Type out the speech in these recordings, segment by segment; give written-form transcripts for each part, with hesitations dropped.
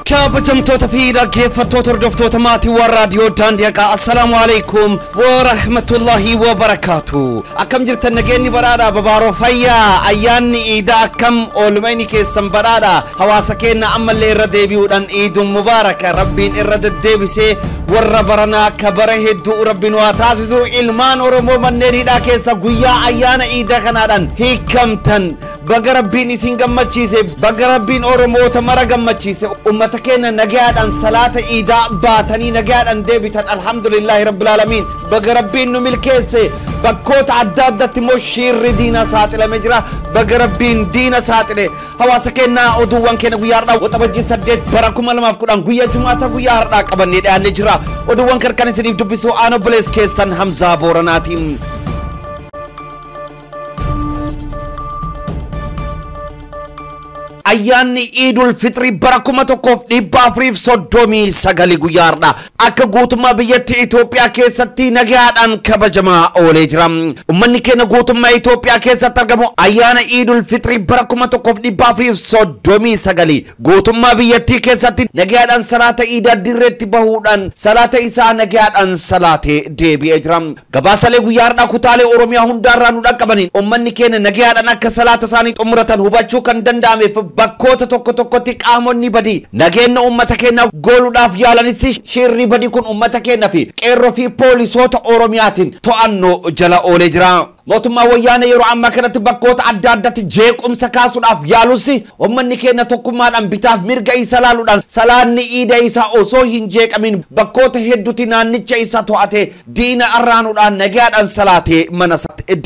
kabajamtoota fi dhaggeeffattoota hordoftoota maatii waan raadiyoo daandiyaa assalaamu alaykum wa rahmatullahi wa barakaatuh. Akkam jirtan nageenyi badhaadha babaaroo fayyaa ayyaanni iidaa akkam oolmayni keessan badhaadha hawaasa keenya ammallee irra deebi'uudhaan iidun mubaaraka rabbiin irra deddeebisee warra baranaa kabara hedduu rabbiin waa taasisu ilmaan oromoo manneeniidhaa keessa guyyaa ayyaana iidaa kanaadhaan hiikamtan baga rabbiin isin gammachiise baga rabbiin oromoota mara gammachiise ummata keenya nagaadhaan salaata iidaa baatanii nagaadhaan deebitan alhamdulillahi rabbil alamin baga rabbiin nu milkeesse bakkoota adda addaatti immoo shiirri diina saaxilame jira baga rabbiin diina saaxile hawaasa keenya oduuwwan keenya guyyaa har'aa waxabajjii 8 bara 2010 guyyaa jumaata guyyaa har'aa qabannee dhiyaannee jira oduuwwan kan isiniif dubbisu ana bulees keessan Hamzaa Booranaatiin. ayyaanni iidul fitri bara 1439 guyyaa har'aa akka guutummaa biyyattii Itoophiyaa keessatti nagaadhaan kabajamaa oolee jira. Ummanni keenya guutummaa Itoophiyaa keessatti argamu ayyaana iidul fitri bara 1439 guutummaa biyyattii keessatti nagaadhaan salaata iidaa dirreetti bahuudhaan salaata isaa nagaadhaan salaatee deebi'ee jira. Gabaasalee guyyaa har'aa kutaalee Oromiyaa hundaarraa nu dhaqqabaniin ummanni keenya nagaadhaan akka salaata isaanii xumuratan hubachuu kan danda'ameef bakkoota tokkotti qaamonni badii nageenya ummata keenya gooluudhaaf yaalanis shirri badii kun ummata keenya fi qeerroo fi poolisoota Oromiyaatiin to'annoo jala oolee jira. mootummaa wayyaana yeroo amma kanatti bakkoota adda addaatti jeequmsa kaasuudhaaf yaalusi ummanni keenya tokkummaadhaan bitaaf mirga isa laaluudhaan salaanni iida isaa osoo hin jeeqamin bakkoota hedduutti naannicha isa to'ate diina arraanuudhaan nagaadhaan salaatee mana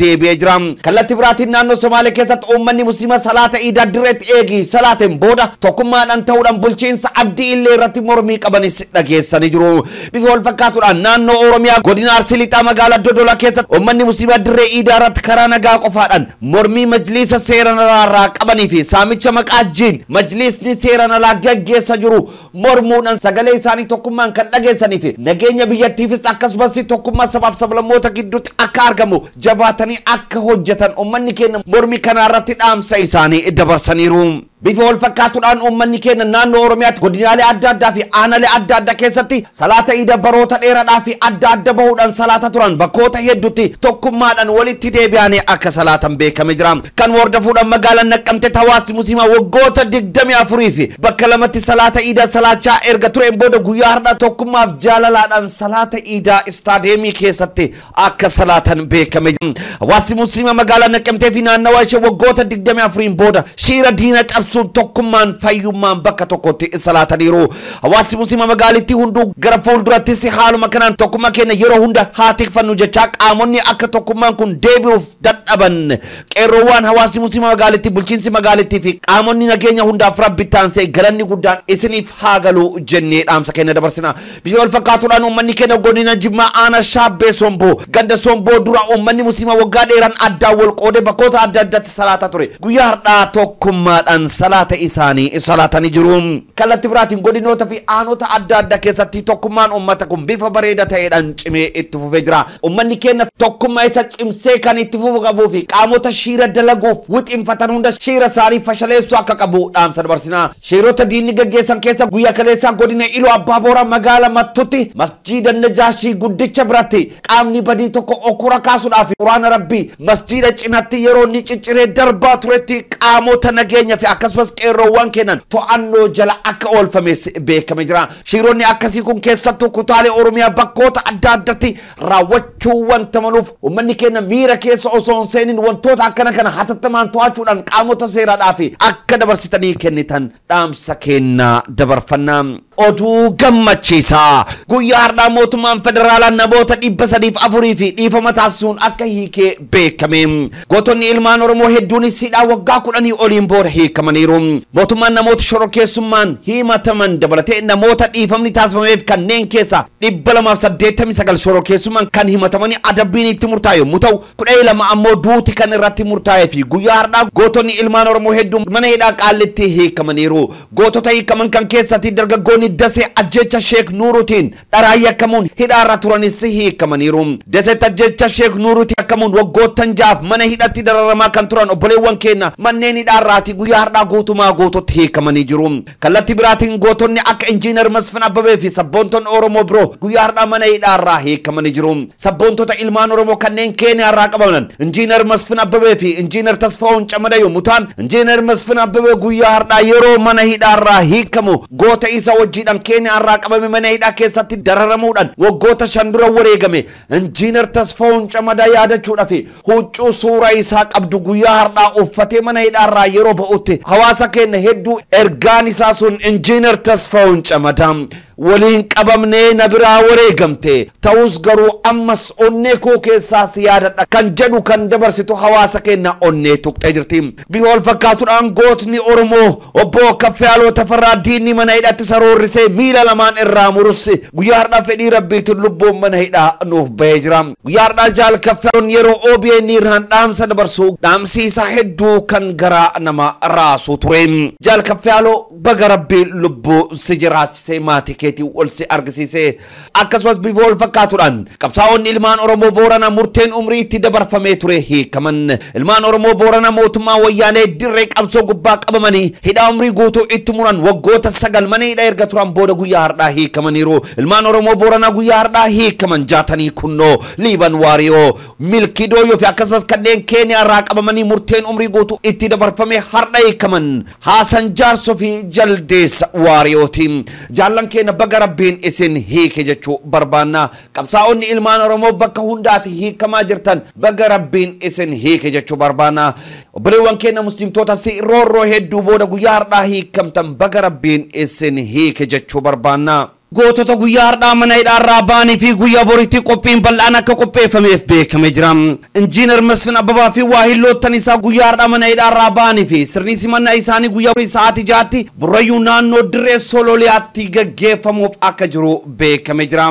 deebi'ee jira. Kallattii biraatiin naannoo Somaalee keessatti ummanni musliima salaata iidaa dirreetti eegi salaateen booda tokkummaadhaan ta'uudhaan bulchiinsa abdii illee irratti mormii qabanis dhageessanii jiru. Bifa wal fakkaatuudhaan naannoo Oromiyaa godina Arsii Lixaa magaalaa Dodola keessatti ummanni musliima dirree iidaa karaa nagaa qofaadhaan mormii majlisa seera nalaa qabanii fi saamicha maqaajjiin majlisni seera nalaa gaggeessa jiru mormuudhaan sagalee isaanii tokkummaan kan dhageessanii fi nageenya biyyattiifis akkasumas tokkummaa sabaaf sablammoota gidduutti akka argamu jabaatanii akka hojjetan ummanni keenya mormii kanaarratti dhaamsa isaanii dabarsaniiru. Bifa wal fakkaatuudhaan ummanni keenya naannoo Oromiyaatti godinaalee adda addaa fi aanaalee adda addaa keessatti salaata iidaa baroota dheeraadhaa fi adda adda bahuudhaan salaata turan bakkoota hedduutti tokkummaadhaan walitti deebi'anii akka salaatan beekame jira. Kan hordofuudhaan magaalaan Naqqamteetti hawaasni musliimaa waggoota 24 fi bakka lamatti salaata iidaa salaachaa erga tureen booda guyyaa har'aa tokkummaaf jaalalaadhaan salaata iidaa istaadeemii keessatti akka salaatan beekame jira. Hawaasni musliimaa magaalaan Naqqamtee fi naannawaa ishee waggoota 24 booda shiira diina sun tokkummaan fayyummaan bakka tokkotti salaataniiru. Hawaasni musliima magaalittii hunduu gara fuuldurattis haaluma kanaan tokkummaa keenya yeroo hunda haa tikfannu jechaa qaamonni akka tokkummaan kun deebi'uuf dadhaban qeerroowwan hawaasni musliima magaalittii bulchiinsi magaalittii fi qaamonni nageenya hundaaf rabbi taansee galanni guddaan isiniif haa galu jennee dhaamsa keenya dabarsina. Bifa wal fakkaatuudhaan ummanni keenya godina Jimmaa aanaa Shaabbee Somboo ganda Somboo dura ummanni musliima waggaa dheeraan addaan wal qoodee bakkoota adda addaatti salaata ture. Guyyaa har'aa tokkummaadhaan salaata isaanii salaatanii jiru. Kallattii biraatiin godinoota fi aanota adda addaa keessatti tokkummaan ummata kun bifa bareedaa ta'eedhaan cimee itti fufee jira. Ummanni keenya tokkummaa isa cimsee kan itti fufuu qabuu fi qaamota shiira dalaguuf wixinfatan hunda shiira isaanii fashaleessuu akka qabu dhaamsa dabarsina. Shiirota diinni gaggeessan keessa guyyaa kaleessaa godina Iluu Abbaa Booraa magaala Mattuutti masjiida Najaashii guddicha biratti qaamni badii tokko okura kaasuudhaaf quraana rabbii masjiida cinaatti yeroo inni cicciree darbaa turetti qaamota nageenya fi akkasumas qeerroowwan kennan to'annoo jala akka oolfames beekame jira. Shiironni akkasii kun keessattuu kutaalee Oromiyaa bakkoota adda addaatti raawwachuu wanta maluuf ummanni keenya miira keessa osoo hin seenin wantoota akkana kana hatattamaan to'achuudhaan qaamota seeraadhaa fi akka dabarsitanii kennitan dhaamsa keenya dabarfanna. Oduu gammachiisaa guyyaa har'aa mootummaan federaalaa namoota 304 fi dhiifama taasisuun akka hiikee beekame. Gootonni ilmaan Oromoo hedduunis hidhaa waggaa 10 oliin booda hiikamaniiru. Mootummaan namoota shororkeessummaan himataman dabalatee namoota dhiifamni taasifameef kanneen keessa 289 shororkeessummaan kan himatamanii adabbiin itti murtaa'e yommuu ta'u 12 ammoo duuti kan irratti murtaa'ee fi guyyaa har'aa gootonni ilmaan Oromoo hedduun mana hidhaa Qaallitti hiikamaniiru. Gootota hiikaman kan keessatti dargaggoonni dase ajjecha Sheek Nuurutiin dharaa yakkamuun hidhaarra turanis hiikamaniiru. Dase ajjecha Sheek Nuurutiin yakkamuun waggoottan jaaf mana hidhatti dararamaa kan turan obboleewwan keenya manneen hidhaarraati guyyaa har'aa guutumaa guututti hiikamanii jiru. Kallattii biraatiin gootonni akka Injiinar Masfin Abbabee fi sabboontonni Oromoo biroo guyyaa har'aa mana hidhaarraa hiikamanii jiru. Sabboontota ilmaan Oromoo kanneen Keeniyaa irraa qabaman Injiinar Masfin Abbabee fi Injiinar Tasfaa'uun Camada yommuu ta'an Injiinar Masfin Abbabee guyyaa har'aa yeroo mana hidhaarraa hiikamu goota isa wajjiidhaan Keeniyaa irraa qabame mana hidhaa keessatti dararamuudhaan waggoota 5 dura wareegame Injiinar Tasfaa'uun Camada yaadachuudhaaf huccuu suuraa isaa qabdu guyyaa har'aa uffatee mana hidhaarraa yeroo ba'utti hawaasa keenya hedduu ergaan isaa sun Injiinar Tasfaa'uun Camada waliin qabamnee na biraa wareegamte ta'us garuu ammas onnee koo keessaas yaadadha kan jedhu kan dabarsitu hawaasa keenya onnee tuqxee jirti. Bihool fakkaatuudhaan gootni Oromoo obbo Kaffiyaaloo Tafarraa diinni mana hidhatti saroorrisee miila lamaan irraa muruse guyyaa har'aa fedhii rabbiitiin lubbuun mana hidhaa nuuf bahee jira. Guyyaa har'aa Jaal Kaffiyaaloon yeroo OBN irraan dhaamsa dabarsu dhaamsiisa hedduu kan garaa nama raasu ture. Jaal Kaffiyaaloo baga rabbii lubbuu si jiraachisee maatii keetii wal si argisiisee akkasumas bifool fakkaatuudhaan qabsaa'onni ilmaan Oromoo Booranaa murteen umrii itti dabarfamee ture hiikaman. Ilmaan Oromoo Booranaa mootummaa wayyaanee dirree qabsoo gubbaa qabamanii hidhaa umrii guutuu itti muran waggoota 9 mana hidhaa erga turan booda guyyaa har'aa hiikamaniiru. Ilmaan Oromoo Booranaa guyyaa har'aa hiikaman 60 kunnoo Liiban Waariyoo Milkii Dooyyoo fi akkasumas kanneen Keeniyaa irraa qabamanii murteen umrii guutuu itti dabarfamee har'a hiikaman Haasan Jaarsoo fi Jaldeessa Waariyooti. Jaallan keenya baga rabbiin isin hiike jechuu barbaanna. Qabsaa'onni ilmaan Oromoo bakka hundaati hiikamaa jirtan baga rabbiin isin hiike jechuu barbaanna. Obboleewwan keenya muslimtoota si roorroo hedduu booda guyyaa har'aa hiikamtan baga rabbiin isin hiike jechuu barbaanna. Gootota guyyaa har'aa mana hidhaarraa ba'anii fi guyyaa boriitti qophiin bal'aan akka qopheeffameef beekamee jira. Injiinar Masfin Abbabaa fi waahilloottan isaa guyyaa har'aa mana hidhaarraa ba'anii fi sirni simannaa isaanii guyyaa borii sa'aatii 6tti Burrayyuu naannoo dirree Sololiyaatti gaggeeffamuuf akka jiru beekamee jira.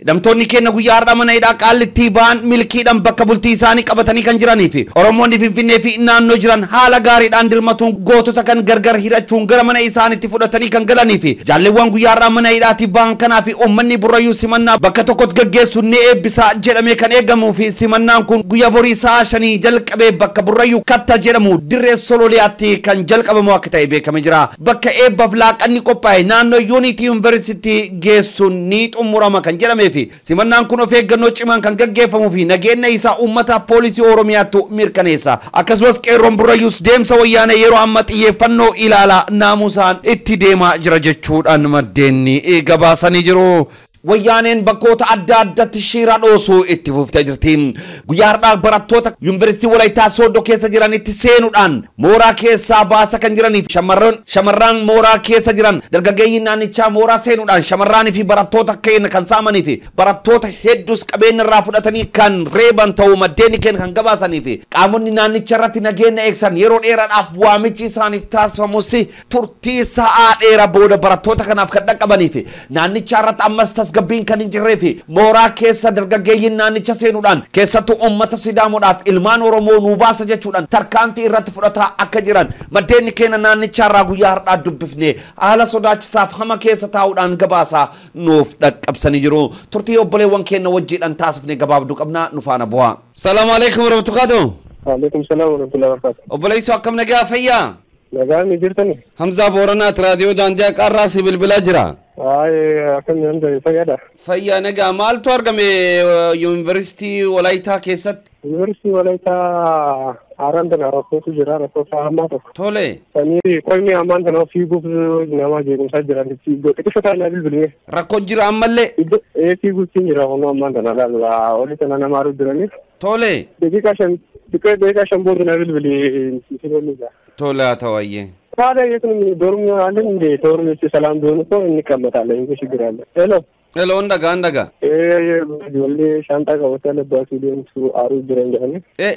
Hidhamtoonni keenya guyyaa har'aa mana hidhaa Qaallittii ba'an milkiidhaan bakka bultii isaanii qabatanii kan jiranii fi Oromoonni Finfinnee fi naannoo jiran haala gaariidhaan dirmatuun gootota kan gargar hidhachuun gara mana isaaniitti fudhatanii kan galanii fi jaalleewwan guyyaa har'aa mana hidhaatti ba'an kanaa fi uummanni Burrayyuu simannaa bakka tokkotti gaggeessuun ni eebbisaa jedhamee kan eegamuu fi simannaan kun guyyaa borii sa'a 5 jalqabee bakka Burrayyuu Katta jedhamu dirree Sololiyaatti kan jalqabamu akka ta'e beekamee jira. Bakka eebbaaf laaqanni qophaa'e naannoo Yuunitii Yuunivarsiitii geessuun ni xumurama kan jedhame fi simannaan kun of eeggannoo cimaan kan gaggeeffamuu fi nageenya isaa uummata poolisii Oromiyaatu mirkaneessa. Akkasumas qeerroon Burrayyuus deemsa wayyaanee yeroo amma xiyyeeffannoo ilaalaa naamusaan itti deemaa jira jechuudhaan maddeenni gabaasanii jiru. Wayyaaneen bakkoota adda addaatti shiira dhoosuu itti fuftee jirti. Guyyaa har'aa barattoota Yuunivarsiitii Walaayittaa Sooddoo keessa jiranitti seenuudhaan mooraa keessaa baasa kan jiraniif shamarran mooraa keessa jiran dargaggeeyyiin naannichaa mooraa seenuudhaan shamarraanii fi barattoota keenya kan saamanii fi barattoota hedduus qabeenya irraa fudhatanii kan reeban ta'uu maddeenni keenya kan gabaasanii fi qaamonni naannicha irratti nageenya eegsan yeroo dheeraadhaaf waamichi isaaniif taasifamus turtii sa'aa dheeraa booda barattoota kanaaf kan dhaqqabanii fi naannicha irratti ammas gabbiin kan hin jirree fi mooraa keessa dargaggeeyyiin naannicha seenuudhaan keessattuu uummata Sidaamoodhaaf ilmaan Oromoo nuu baasa jechuudhaan tarkaanfii irratti fudhataa akka jiran maddeenni keenya naannicha irraa guyyaa har'aa dubbifne haala sodaachisaaf hama keessa taa'uudhaan gabaasaa nuuf dhaqqabsanii jiru. Turtii obboleewwan keenya wajjiidhaan taasifne gabaabduu qabnaa nu faana bu'aa. Salaamu alaikum warahmatullahi. Waalaikum salaam warahmatullahi wabarakatuh. Obboleessoo akkam nagaa fayyaa? Nagaa ni jirtani. Hamzaa Booranaat raadiyoo daandii qarraa si bilbilaa jira. Akkam jedhamte fayyaadha. Fayyaa nagaa maaltu argame Yuunivarsiitii Walaayittaa keessatti? Yuunivarsiitii Walaayittaa haaraan tana rakkootu jira rakkoota hammaa tokko. Tole. Sanii qoyni hammaan tana fiiguuf nama jeequmsaa jiran xixiqqoo ilaa bilbilee. Rakkoo jira ammallee? Fiiguutti jira kun hammaan tana laaludha olii tana nama aruu jiraniif. Tole. Daqiiqaa 5 booda na bilbilee. Tole haa ta'u ayyee. Faada yeekun dormi aለን dormi ሰላም ቢሆን እኮ እንቀመጣለን እንጂ ችግር አለ። ሄሎ እንደጋ ጆሌ ሻንጣ ቀበተ ለባሱ ዲንሱ አሩ ጅረንጃኒ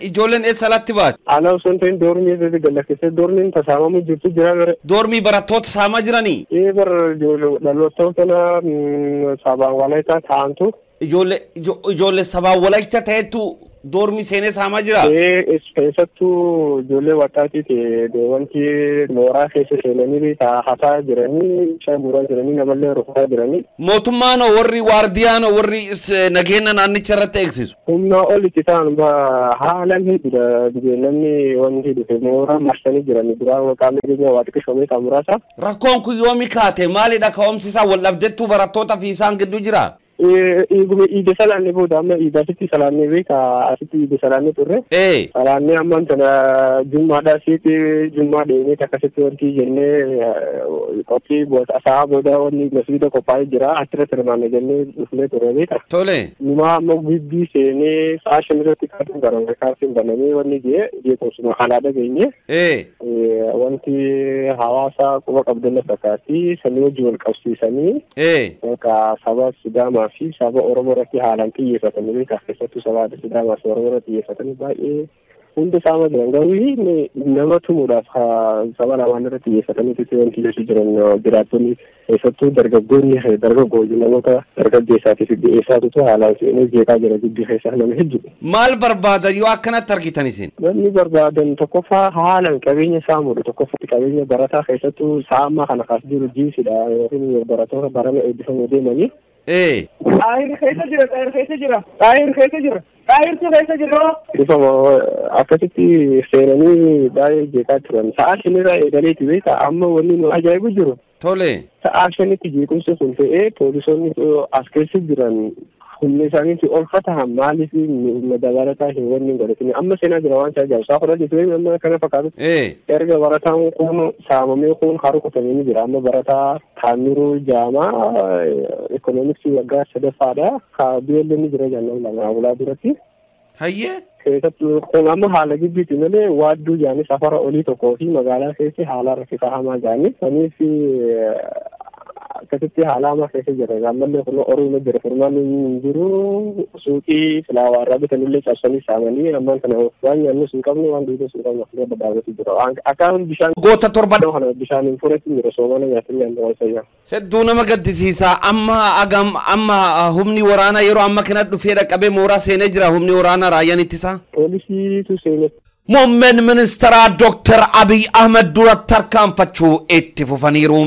ijoolleen eessa alatti baate? Alaw sonteen dormi eessa galakkise dormiin tasaamamu jirtu jira. Dormii barattoota saamaa jiranii? Bar dhalootota sabaan Walaayittaa ta'antu. Ijoollee sabaan Walaayittaa ta'etu Doormi seenee saamaa jira. Keessattuu ijoollee waggaatiiti wanti mooraa keessa seenanii hasaa jiranii shaamuraa jiranii namallee rukutaa jiranii. Mootummaan warri waardiyaan warri nageenya naannicha irratti eegsisu. Humna ol itti ta'an haalaan hedduudha namni wanti dhufe mooraa marsanii jiranii duraa qaamni keenya waa xiqqeeffamee kan muraasa. Rakkoon kun yoomi kaate maalidha ka'umsi isaa wal dhabdettuu barattoota fi isaan gidduu jira? Ide salaanne booda amma idasitti salaanne beeka asitti ide salaanne turre. Salaanne amman tana jummaadha asitti jummaa deemee akkasitti wanti jennee qophii sa'a booda wanni masjiida qophaa'ee jira achirratti hirmaanne jennee dhufnee turre beeka. Tole. Numa amma gibbii seenee sa'a shan irratti kaasuun barame kaasuun banamee wanni jeequmsuma alaadha geenye. Wanti hawaasa quba qabdanna fakkaatti sanii wajjin wal qabsiisanii. Saba Sidaamaa fi saba Oromoo irratti haalaan xiyyeeffatanii beekaa keessattuu saba Sidaamaa fi Oromoo irratti xiyyeeffatanii baay'ee hundi isaanii jiran garuu nama tumuudhaaf saba lamaan irratti xiyyeeffatanii wanti jechuun jiran jiraattonni keessattuu dargaggoonni namoota dargaggeessaatii fi dhiyeessaatutu haalaan seenee jeeqaa jira giddu keessaa nama hedduu. Maal barbaadan yoo akkanatti argitan isin? Wanni barbaadan tokkoffaa haalaan qabeenya saamuudha tokkoffatti qabeenya barataa keessattuu saammaa kana kaas jiru jiisidha yookiin barattoota barana eebbifamuu deemanii. Taayir keessa jira. Ifama akkasitti seenanii baay'ee jeeqaa turan. Sa'a shanirraa eegaleeti beeka amma wanni nu ajaa'ibu jiru. Tole. Sa'a shanitti jeequmsi kun ta'ee poolisoonni as keessa jiran humni isaaniitti ol fatahan maaliif dabalataa hin wanni godhatini amma seenaa jira waan ajaa'ibu isaa fudhate amma kana fakkaatu. Erga barataan kun saamamee kun harukutamee jira amma barataa Taamiruu Jaamaa ekonomiksii waggaa sadaffaadha ka biyyaallee jira jennaan lama bulaa duratti. Hayyee. Keessattuu kun amma haala gibbiiti malee waadduu jaanii safara olii tokkoo fi magaalaa keessi haala rakkisaa hamaa jaanii saniif akkasitti haala hamaa keessa jira ammallee kun oruma jira furmaan hin jiru suuqii filaawaarraa bitanillee cabsanii saamanii ammaan kana waan nyaannu hin qabne waan duudee hin qabne akka badhaafatu jira akkaan bishaan goota torba kana bishaan hin fudhatu jira soomana nyaatanii yaadda waan sayyaa. Hedduu nama gaddisiisa amma humni waraanaa yeroo amma kana dhufee dhaqqabee mooraa seenee jira humni waraanaa raayyaan ittisaa. Poolisiitu seenee. Muummeen ministeera Dr. Abiy Ahmed dura tarkaanfachuu itti fufaniiru.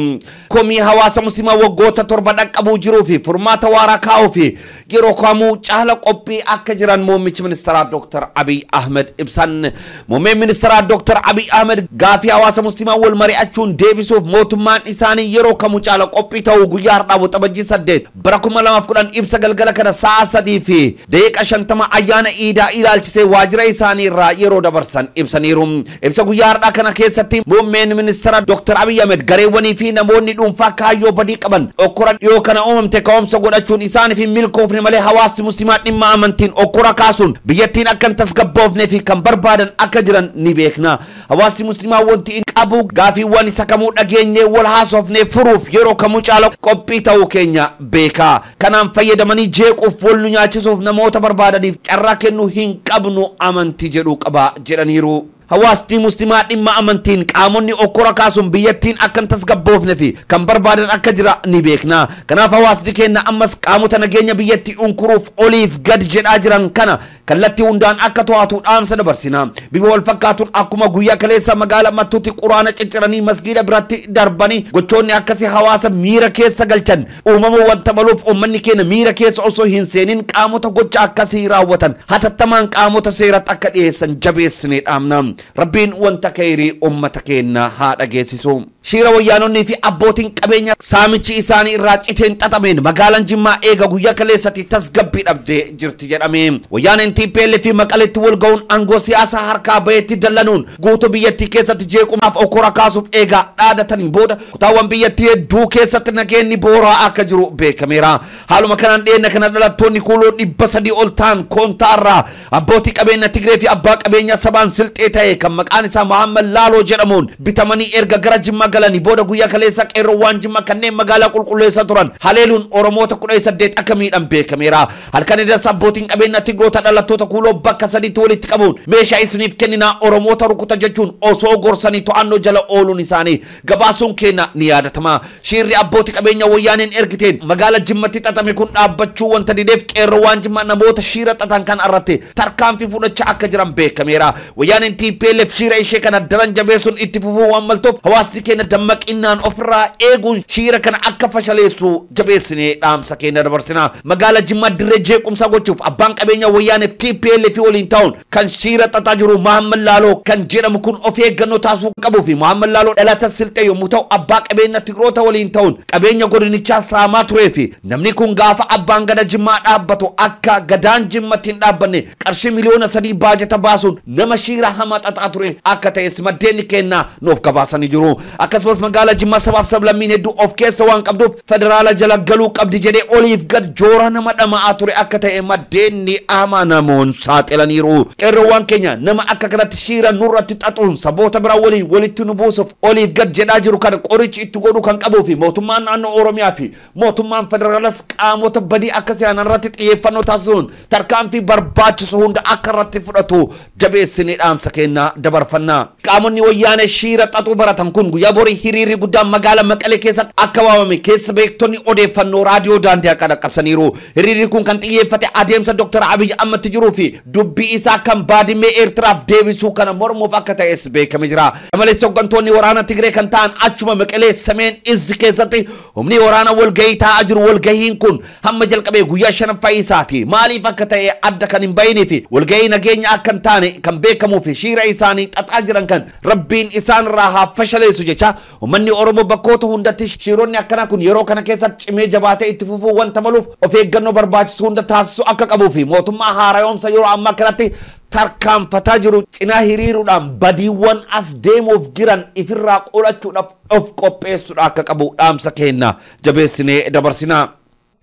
Komii hawaasa musliimaa waggoota torba dhaqqabuu jiruu fi furmaata waaraa kaa'uu fi yeroo kamuu caala qophii akka jiran muummichi ministeera Dr. Abiy Ahmed ibsan. Muummeen ministeera Dr. Abiy Ahmed gaafii hawaasa musliimaa wal mari'achuun deebisuuf mootummaan isaanii yeroo kamuu caala qophii ta'uu guyyaa har'aa waxabajjii 8 bara 2010 ibsa galgala kana sa'a 3 fi daqiiqaa 50 ayyaana Iidaa ilaalchisee waajjira isaanii irraa yeroo dabarsan. Ibsaniiru. Ibsa guyyaa har'aa kana keessatti muummeen ministeera Dr. Abiy Ahmed gareewwanii fi namoonni dhuunfaa kaayyoo badii qaban okkora dhiyoo kana uumamte ka'umsa godhachuun isaaniif hin milkoofne malee hawaasni musliimaa dhimma amantiin okkora kaasuun biyyattiin akka hin tasgabboofnee fi kan barbaadan akka jiran ni beekna. Hawaasni musliimaa wanti hin qabu gaafiiwwan isa kamuu dhageenyee wal haasofnee furuuf yeroo kamuu caala qophii ta'uu keenya beeka. Kanaan fayyadamanii jeequuf wal nu nyaachisuuf namoota barbaadaniif carraa kennuu hin qabnu amantii jedhu qaba jedhaniiru. Hawaasni musliimaa dhimma amantiin qaamonni okkora kaasuun biyyattiin akka hin tasgabboofne fi kan barbaadan akka jira ni beekna. Kanaaf hawaasni keenya ammas qaamota nageenya biyyattii unkuruuf oliif gad jedhaa jiran kana kallattii hundaan akka to'atu dhaamsa dabarsina. Bifa wal fakkaatuun akkuma guyyaa kaleessa magaalaa Mattuutti quraana cicciranii masgiida biratti darbanii gochoonni akkasii hawaasa miira keessa galchan uumama wanta maluuf uummanni keenya miira keessa osoo hin seenin qaamota gocha akkasii raawwatan hatattamaan qaamota seeratti akka dhiyeessan jabeessinee dhaamna. Rabbiin wanta khayrii ummata keenya haa dhageessisu. Shira wayyaanonni fi abbootiin qabeenya saamichi isaanii irraa citeen xaxameen magaalaan Jimmaa eega guyyaa kaleessatti tasgabbii dhabdee jirti jedhame. Wayyaaneen TPLF fi Maqaleetti wal ga'uun aangoo siyaasaa harkaa baheetti dallanuun guutuu biyyattii keessatti jeequmaaf okkora kaasuuf eega dhaadataniin booda kutaawwan biyyattii hedduu keessatti nageenyi booraa akka jiru beekameera. Haaluma kanaan dhiyeenya kana dhalattoonni kuuloo 300 ol ta'an koontaarraa abbootii qabeenya Tigree fi abbaa qabeenya sabaan silxee ta'e kan maqaan isaa Muhammad Laaloo jedhamuun bitamanii erga gara Jimmaa galanii booda guyyaa kaleessa qeerroowwan Jimmaa kanneen magaalaa qulqulleessa turan haleeluun Oromoota 18 akka miidhan beekameera. Halkan irra abbootiin qabeenya Tigroota dhalattoota kuuloo bakka sadiitti walitti qabuun meeshaa isiniif kenninaa Oromoota rukuta jechuun osoo gorsanii to'annoo jala ooluun isaanii gabaasuun keenya ni yaadatama. Shiirri abbootii qabeenya wayyaaneen ergiteen magaalaa Jimmatti xaxame kun dhaabbachuu wanta dideef qeerroowwan Jimmaa namoota shiira xaxan kan irratti tarkaanfii fudhachaa akka jiran beekameera. Wayyaaneen TPLF shiira ishee kana daran jabeessuun itti fufuu waan maltoof hawaasni keenya dammaqinaan ofirraa eeguun shiira kana akka fashaleessu jabeessinee dhaamsa keenya dabarsina. Magaalaa Jimmaa dirree jeequmsaa gochuuf abbaan qabeenya wayyaanee TPLF waliin ta'uun kan shiira xaxaa jiru Muhammad Laaloo kan jedhamu kun of eeggannoo taasisuu qabuu fi Muhammad Laaloo dhalata Silxee yommuu ta'u abbaa qabeenya Tigroota waliin ta'uun qabeenya godinichaa saamaa turee fi namni kun gaafa abbaan gada Jimmaa dhaabbatu akka gadaan Jimmatti hin dhaabbanne qarshii miliyoona 3 baajata baasuun nama shiira hamaa xaxaa ture akka ta'es maddeen keenya nuuf gabaasanii jiru. Akkasumas magaalaa Jimmaa sabaaf sablammiin hedduu of keessa waan qabduuf federaala jala galuu qabdi jedhee oliif gad joora nama dhama'aa ture akka ta'e maddeen amanamoon saaxilaniiru. Qeerroowwan keenya nama akka kanatti shiira nurratti xaxuun saboota biraa waliin walitti nu buusuuf oliif gad jedhaa jiru kana qorichi itti godhuu kan qabuu fi mootummaan naannoo Oromiyaa fi mootummaan federaalas qaamota badii akkasii irratti xiyyeeffannoo taasisuun tarkaanfii barbaachisu hunda akka irratti fudhatu jabeessinee dhaamsa keenya dabarfanna. Qaamonni wayyaanee shiira xaxuu baratan kun guyyaa borii hiriirri guddaan magaalaa Maqalee keessatti akka waamame keessa beektonni odeeffannoo raadiyoo daandii akka dhaqqabsaniiru. Hiriirri kun kan xiyyeeffate adeemsa Dr. Abiy Ahmed jiruu fi dubbii isaa kan baadimee Eertiraaf deebisuu kana mormuuf akka ta'es beekame jira. Dabalees hooggantoonni waraana Tigree kan ta'an achuma Maqalee Sameen Izzi keessatti humni waraana walgahii taa'aa jiru. Walgahiin kun hamma jalqabee guyyaa 5ffaa isaati. Maaliif akka ta'e adda kan hin bahinii fi walgahii nageenya akka hin taane kan beekamuu fi shiira isaanii xaxaa jiran kan rabbiin isaan irraa haa fashaleessu jecha uummanni Oromoo bakkoota hundatti shiironni akkanaa kun yeroo kana keessatti cimee jabaatee itti fufuu wanta maluuf of eeggannoo barbaachisu hunda taasisuu akka qabuu fi mootummaa haarayoomsa yeroo ammaa kanatti tarkaanfataa jiru cinaa hiriiruudhaan badiiwwan as deemuuf jiran ifirraa qolachuudhaaf of qopheessuudha akka qabu dhaamsa keenya jabeessinee dabarsina.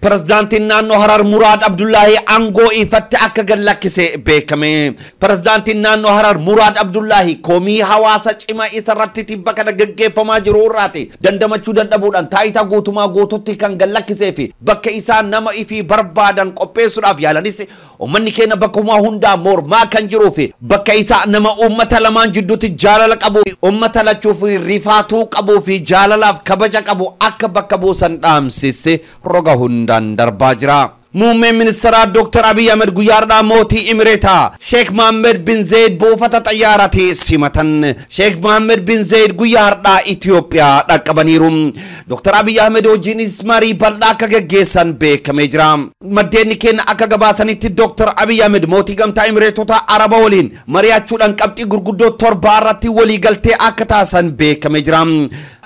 Prezidaantiin naannoo Harar Muraad Abdullaahi aangoo ifatti akka gallakkise beekame. Prezidaantiin naannoo Harar Muraad Abdullaahi komii hawaasa cimaa isa irratti tibba kana gaggeeffamaa jiru irraati dandamachuu dadhabuudhaan taayitaa guutumaa guututti kan gallakkisee fi bakka isaa nama ifii barbaadan qopheessuudhaaf yaalanis ummanni keenya bakkuma hundaa mormaa kan jiruu fi bakka isaa nama ummata lamaan jidduutti jaalala qabu ummata lachuuf rifaatuu qabu fi jaalalaaf kabaja qabu akka bakka buusan dhaamsise roga hundaan darbaa jira. Muummeen ministeeraa Dr. Abiy Ahmed guyyaadhaa mootii Imireetaa Sheikh Mohammed bin Zayed buufata xayyaaraatti simatan. Sheikh Mohammed bin Zayed guyyaadhaa Itoophiyaa dhaqqabaniiru. Dr. Abiy Ahmed hojiinis marii bal'aa akka gaggeessan beekamee jira. Maddeen keenya akka gabaasanitti Dr. Abiy Ahmed mootii gamtaa Imireetota Araba waliin mari'achuudhaan qabxii gurguddoo 7 irratti walii galtee akka taasisan beekamee jira.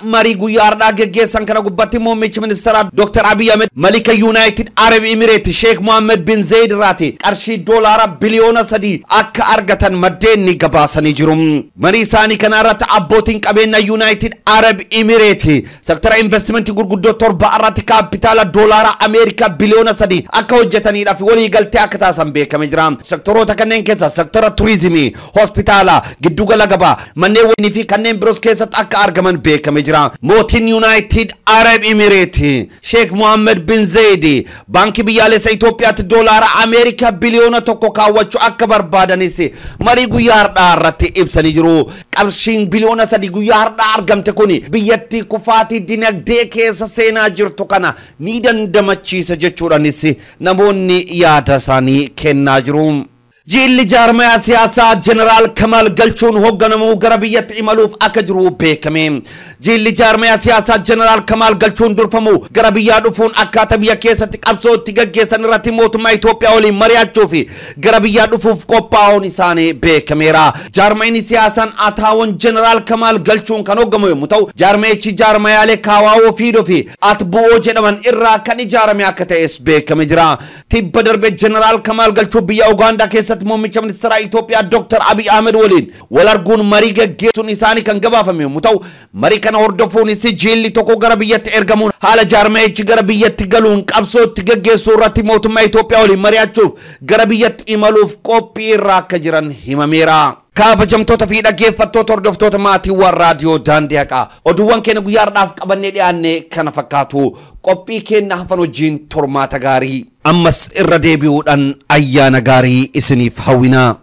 Marii guyyaadhaa gaggeessan kana gubbatti muummichi ministeeraa Dr. Abiy Ahmed Malika United Arab Emirates Sheikh Mohammed bin Zayed irraati qarshii doolaara biliyoona 3 akka argatan maddeen ni gabaasanii jiru. Marii isaanii kana irratti abbootiin qabeenya United Arab Emirates sektara investimentii gurguddoo 7 irratti kaapitaala doolaara Ameerikaa biliyoona 3 akka hojjetaniidhaaf walii galtee akka taasisan beekamee jira. Sektoroota kanneen keessa sektara turizimii, hospitaala, giddugala gabaa, manneen wayinii fi kanneen biroos keessatti akka argaman beekamee jira. Mootiin United Arab Emirates Sheikh Mohammed bin Zayed baankii biyyaalessa Itoophiyaatti doolaara Ameerikaa biliyoona 1 kaawwachuu akka barbaadanis marii guyyaadhaa irratti ibsanii jiru. Qarshiin biliyoona 3 guyyaadhaa argamte kun biyyattii kufaatii dinagdee keessa seenaa jirtu kana ni dandamachiisa jechuudhaanis namoonni yaada isaanii kennaa jiru. Jilli jaarmaya siyaasaa Jeneraal Kamal Galchuun hoogganamu gara biyyatti imaluuf akka jiru beekame. Jilli jaarmaya siyaasaa Jeneraal Kamal Galchuun durfamu gara biyyaa dhufuun akkaataa biyya keessatti qabsootti gaggeessan irratti mootummaa Itoophiyaa waliin mari'achuuf gara biyyaa dhufuuf qophaa'uun isaanii beekameera. Jaarmayni siyaasaan ataawwan Jeneraal Kamal Galchuun kan hooggamu yommuu ta'u jaarmayichi jaarmayaalee kaawwaawoo fiidoo fi atbu'oo jedhaman irraa kan ijaarame akka ta'es beekame jira. Tibba darbe Jeneraal Kamal Galchuun biyya Ugaandaa keessatti muummicha ministeeraa Itoophiyaa Dr. Abiy Ahmed waliin wal arguun marii gaggeessuun isaanii kan gabaafame yommuu ta'u marii kana hordofuunis jilli tokko gara biyyatti ergamuun haala jaarmayichi gara biyyatti galuun qabsootti gaggeessuu irratti mootummaa Itoophiyaa waliin mari'achuuf gara biyyatti imaluuf qophii irra akka jiran himameera. kabajamtoota fi dhaggeeffattoota hordoftoota maatiiwwan raadiyoo daandii haqaa oduuwwan keenya guyyaadhaaf qabannee dhiyaanne kana fakkaatu qophii keenya hafan wajjin tormaata gaarii ammas irra deebi'uudhaan ayyaana gaarii isiniif hawwinaa.